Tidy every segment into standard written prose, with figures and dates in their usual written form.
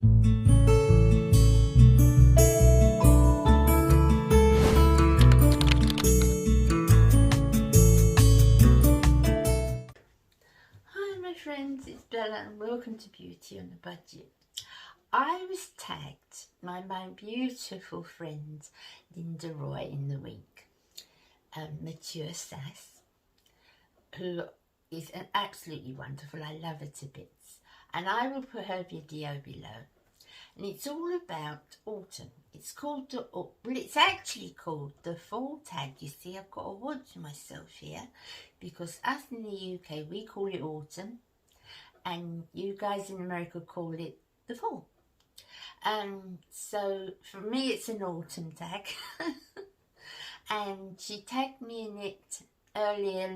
Hi my friends, it's Bella and welcome to Beauty on a Budget. I was tagged by my beautiful friend Linda Roy in the week, Mature Sass, who is an absolutely wonderful. I love her to bits, and I will put her video below. And it's all about autumn. It's called it's actually called the fall tag. You see, I've got to watch myself here because us in the UK we call it autumn, and you guys in America call it the fall. So for me it's an autumn tag. And she tagged me in it earlier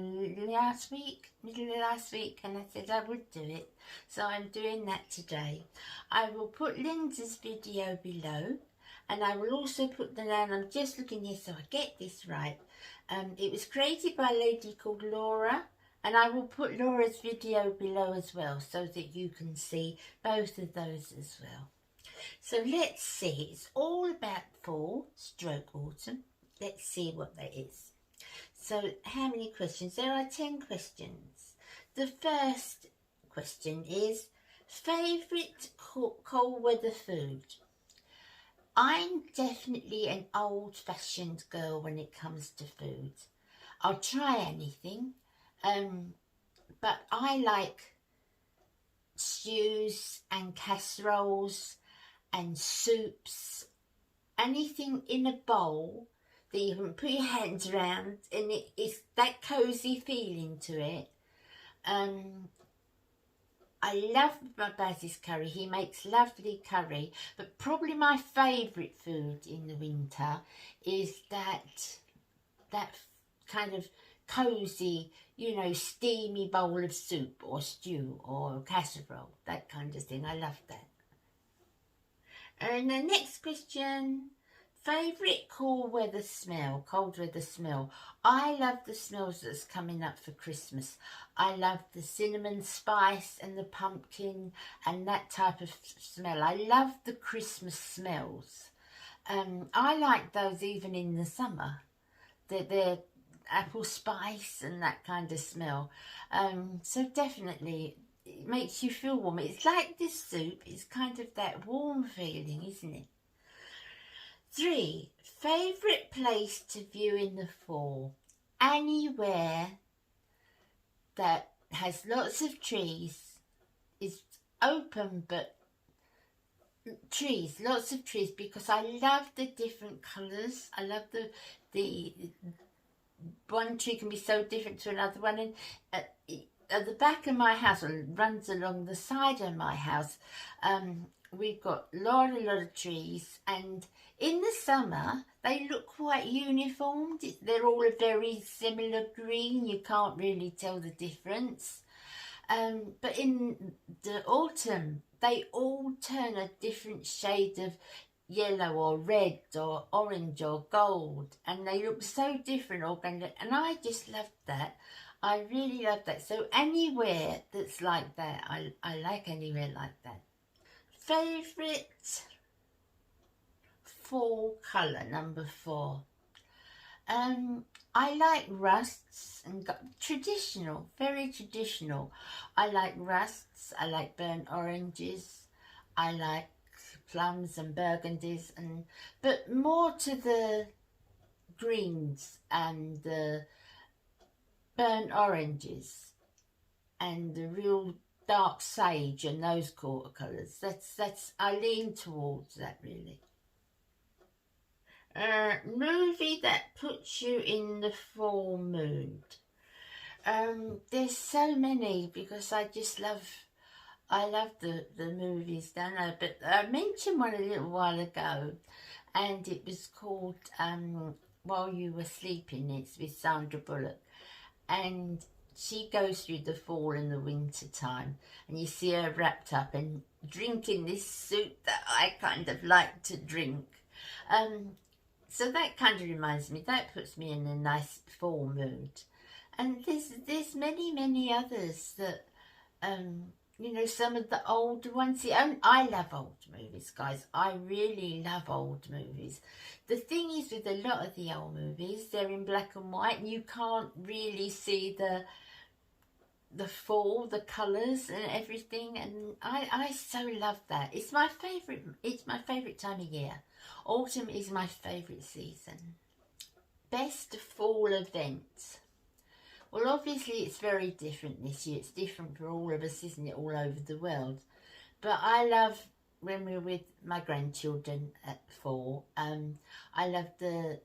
last week, middle of last week, and I said I would do it, so I'm doing that today. I will put Linda's video below, and I will also put the name. I'm just looking here so I get this right. It was created by a lady called Laura, and I will put Laura's video below as well so that you can see both of those as well. So let's see, it's all about fall stroke autumn. Let's see what that is. So how many questions? There are 10 questions. The first question is, favourite cold weather food? I'm definitely an old-fashioned girl when it comes to food. I'll try anything, but I like stews and casseroles and soups, anything in a bowl that you can put your hands around, and it's that cosy feeling to it. I love my Baz's curry. He makes lovely curry, but probably my favourite food in the winter is that kind of cosy, you know, steamy bowl of soup or stew or casserole, that kind of thing. I love that. And the next question, favourite cold weather smell? I love the smells that's coming up for Christmas. I love the cinnamon spice and the pumpkin and that type of smell. I love the Christmas smells. I like those even in the summer. They're apple spice and that kind of smell. So definitely it makes you feel warm. It's like this soup. It's kind of that warm feeling, isn't it? 3, favourite place to view in the fall? Anywhere that has lots of trees, is open but trees, lots of trees, because I love the different colours. I love the one tree can be so different to another one. And at the back of my house, or runs along the side of my house, we've got a lot of trees, and in the summer they look quite uniformed. They're all a very similar green. You can't really tell the difference. But in the autumn they all turn a different shade of yellow or red or orange or gold, and they look so different, organic, and I just love that. I really love that. So anywhere that's like that, I like anywhere like that. Favourite fall colour, number 4. I like rusts and traditional, very traditional. I like rusts, I like burnt oranges, I like plums and burgundies, but more to the greens and the burnt oranges and the real dark sage and those quarter colours. That's I lean towards that, really. Movie that puts you in the fall mood. There's so many, because I love the movies, don't I? But I mentioned one a little while ago, and it was called While You Were Sleeping. It's with Sandra Bullock, and she goes through the fall and the winter time, and you see her wrapped up and drinking this soup that I kind of like to drink. So that kind of reminds me, that puts me in a nice fall mood. And there's many others that you know, some of the older ones. I love old movies, guys. I really love old movies. The thing is with a lot of the old movies, they're in black and white, and you can't really see the fall, the colours and everything, and I so love that. It's my favourite time of year. Autumn is my favourite season. Best fall event. Well, obviously it's very different this year. It's different for all of us, isn't it, all over the world. But I love when we're with my grandchildren at fall. I love the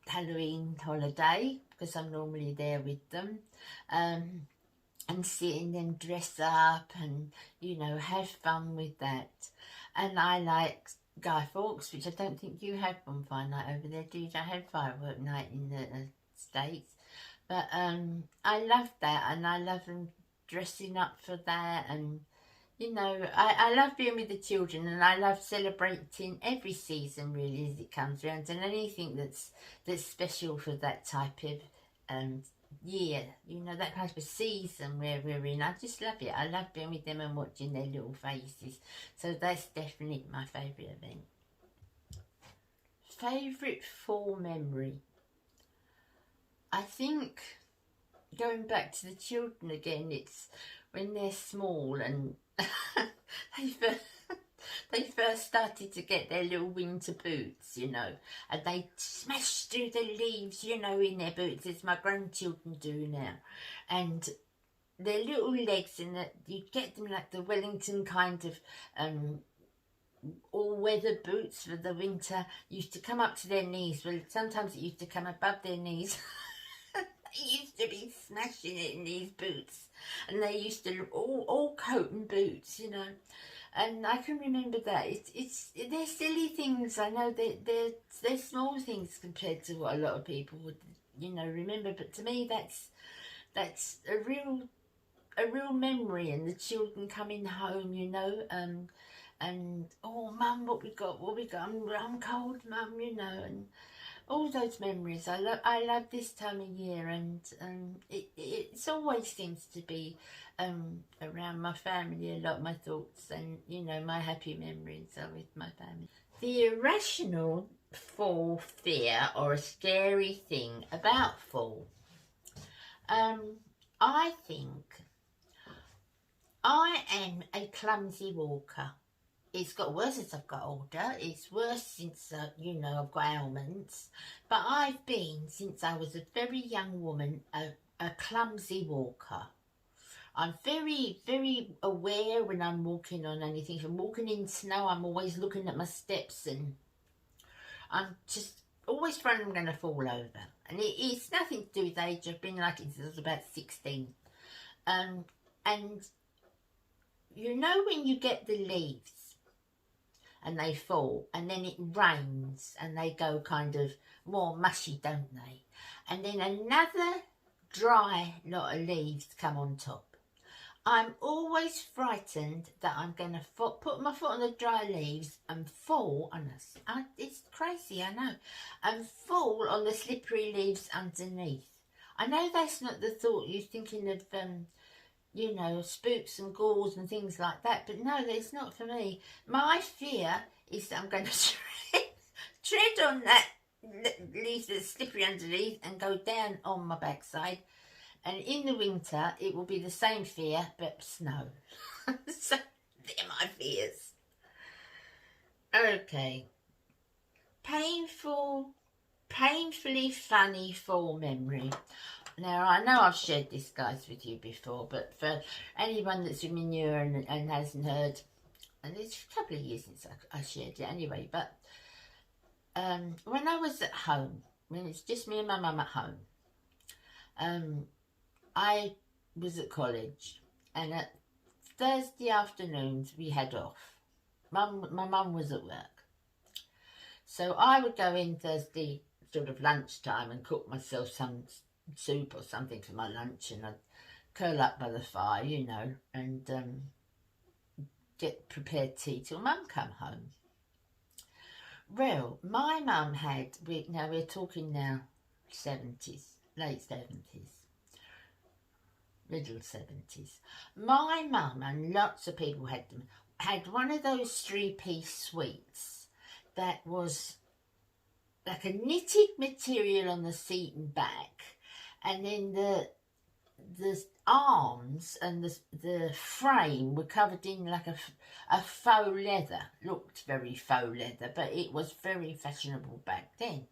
Halloween holiday because I'm normally there with them. And seeing them dress up and, you know, have fun with that. And I like Guy Fawkes, which I don't think you have bonfire night over there, do you? I have firework night in the States. But I love that, and I love them dressing up for that, and you know, I love being with the children, and I love celebrating every season really as it comes around, and anything that's special for that type of year, you know, that type of season where we're in. I just love it. I love being with them and watching their little faces. So that's definitely my favourite event. Favourite fall memory. I think, going back to the children again, it's when they're small and they first started to get their little winter boots, you know, and they smash through the leaves, you know, in their boots, as my grandchildren do now. And their little legs, and you get them like the Wellington kind of all-weather boots for the winter, used to come up to their knees. Well, sometimes it used to come above their knees. They used to be smashing it in these boots, and they used to look all coat and boots, you know. And I can remember that. They're silly things. I know they're small things compared to what a lot of people would, you know, remember. But to me, that's a real memory. And the children coming home, you know, and oh, Mum, what we got? I'm cold, Mum, you know, and all those memories. I love this time of year, and it always seems to be around my family a lot. My thoughts and, you know, my happy memories are with my family. The irrational fall fear or a scary thing about fall. I think I am a clumsy walker. It's got worse as I've got older. It's worse since, you know, I've got ailments. But I've been, since I was a very young woman, a clumsy walker. I'm very, very aware when I'm walking on anything. If I'm walking in snow, I'm always looking at my steps, and I'm just always afraid I'm going to fall over. And it's nothing to do with age. I've been like it since I was about 16. And you know when you get the leaves and they fall, and then it rains and they go kind of more mushy, don't they? And then another dry lot of leaves come on top. I'm always frightened that I'm going to put my foot on the dry leaves and fall on us. It's crazy, I know. And fall on the slippery leaves underneath. I know that's not the thought. You're thinking of you know, spooks and ghouls and things like that. But no, it's not for me. My fear is that I'm going to tread on that leaf that's slippery underneath and go down on my backside. And in the winter, it will be the same fear, but snow. So, they're my fears. Okay. Painfully funny fall memory. Now, I know I've shared this, guys, with you before, but for anyone that's been new and hasn't heard, and it's a couple of years since I shared it anyway, but when I was at home, when it's just me and my mum at home, I was at college, and at Thursday afternoons we had off. My mum was at work. So I would go in Thursday sort of lunchtime and cook myself some soup or something for my lunch, and I'd curl up by the fire, you know, and get prepared tea till Mum come home. Well, my mum had, we're talking now 70s, late 70s. middle 70s. My mum, and lots of people had them, had one of those 3-piece suites that was like a knitted material on the seat and back, and then the arms and the frame were covered in like a faux leather. Looked very faux leather, but it was very fashionable back then.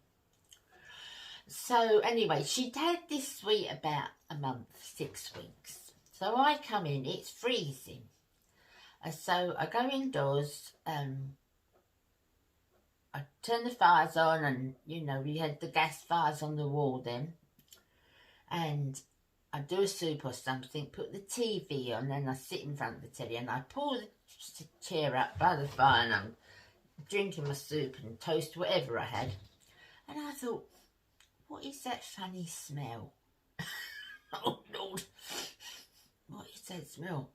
So anyway, she'd had this suite about a month, 6 weeks. So I come in, it's freezing. So I go indoors, I turn the fires on, and you know, we had the gas fires on the wall then. And I do a soup or something, put the TV on, and I sit in front of the telly, and I pull the chair up by the fire, and I'm drinking my soup and toast, whatever I had. And I thought, what is that funny smell? Oh, Lord. What is that smell?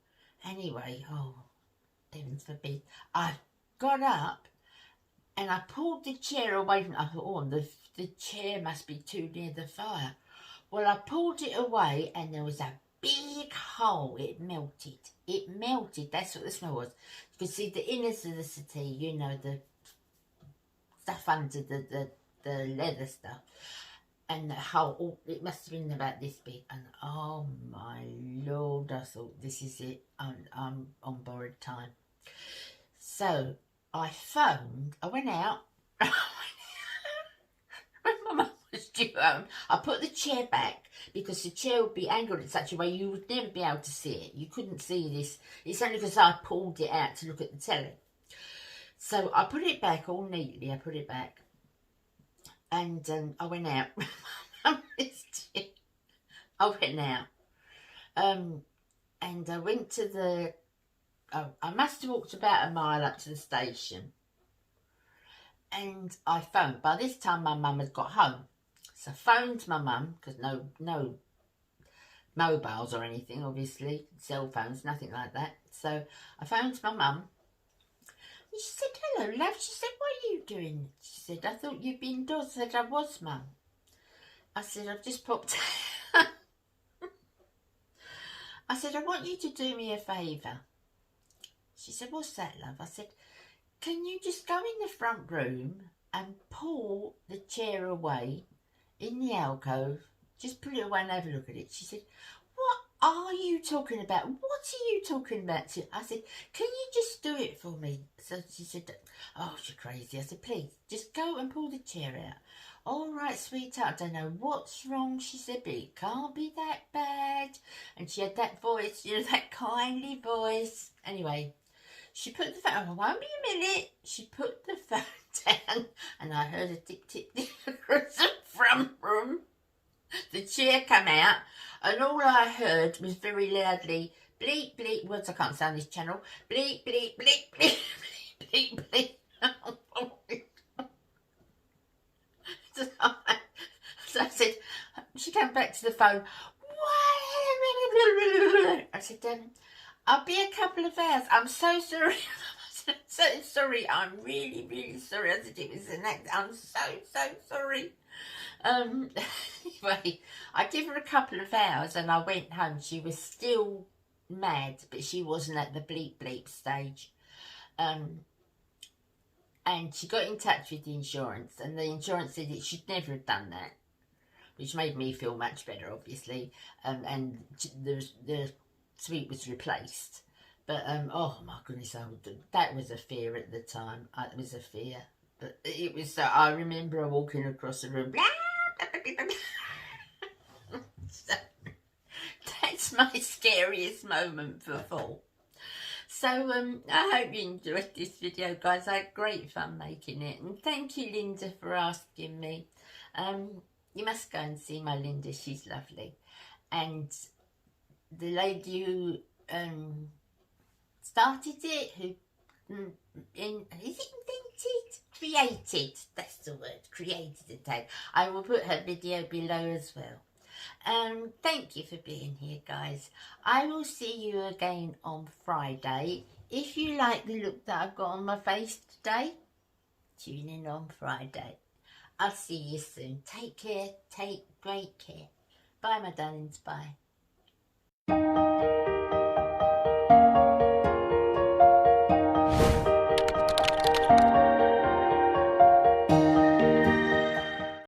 Anyway, oh, heavens forbid. I got up and I pulled the chair away from, I thought, oh, the chair must be too near the fire. Well, I pulled it away and there was a big hole. It melted. It melted. That's what the smell was. You could see the inners of the settee, you know, the stuff under the leather stuff. And the hole, it must have been about this big. And oh my Lord, I thought, this is it. I'm on borrowed time. So I phoned, I went out. When my mum was due home, I put the chair back because the chair would be angled in such a way you would never be able to see it. You couldn't see this. It's only because I pulled it out to look at the telly. So I put it back all neatly. I put it back. And I went out. I went out. And I went to the... I must have walked about a mile up to the station. And I phoned. By this time, my mum had got home. So I phoned my mum, because no mobiles or anything, obviously. Cell phones, nothing like that. So I phoned my mum. And she said, hello, love. She said, what are you doing? She said, I thought you'd been indoors. I said, I was, mum. I said, I've just popped. I said, I want you to do me a favour. She said, what's that, love? I said, can you just go in the front room and pull the chair away in the alcove? Just put it away and have a look at it. She said, what are you talking about? What are you talking about? I said, can you just do it for me? So she said, oh, you're crazy. I said, please, just go and pull the chair out. All right, sweetheart, I don't know what's wrong, she said, but it can't be that bad. And she had that voice, you know, that kindly voice. Anyway, she put the phone, oh, won't be a minute. She put the phone down and I heard a tick, tick, tick across the front room. The chair come out and all I heard was very loudly, bleep, bleep, words I can't say on this channel, bleep, bleep, bleep, bleep, bleep, bleep, bleep. So I said, she came back to the phone, what? I said, I'll be a couple of hours. I'm so sorry. I'm so sorry. I'm really, really sorry. I said, it was an act. I'm so sorry. Anyway, I gave her a couple of hours and I went home. She was still mad, but she wasn't at the bleep bleep stage. And she got in touch with the insurance, and the insurance said it should never have done that, which made me feel much better, obviously. And the suite was replaced. But, oh my goodness, that was a fear at the time. It was a fear. But it was, I remember walking across the room. So, that's my scariest moment for fall. So, I hope you enjoyed this video, guys. I had great fun making it. And thank you, Linda, for asking me. You must go and see my Linda. She's lovely. And the lady who started it, is it invented? Created. That's the word. Created the tag. I will put her video below as well. Thank you for being here, guys. I will see you again on Friday. If you like the look that I've got on my face today, tune in on Friday. I'll see you soon. Take care. Take great care. Bye, my darlings. Bye. Bye.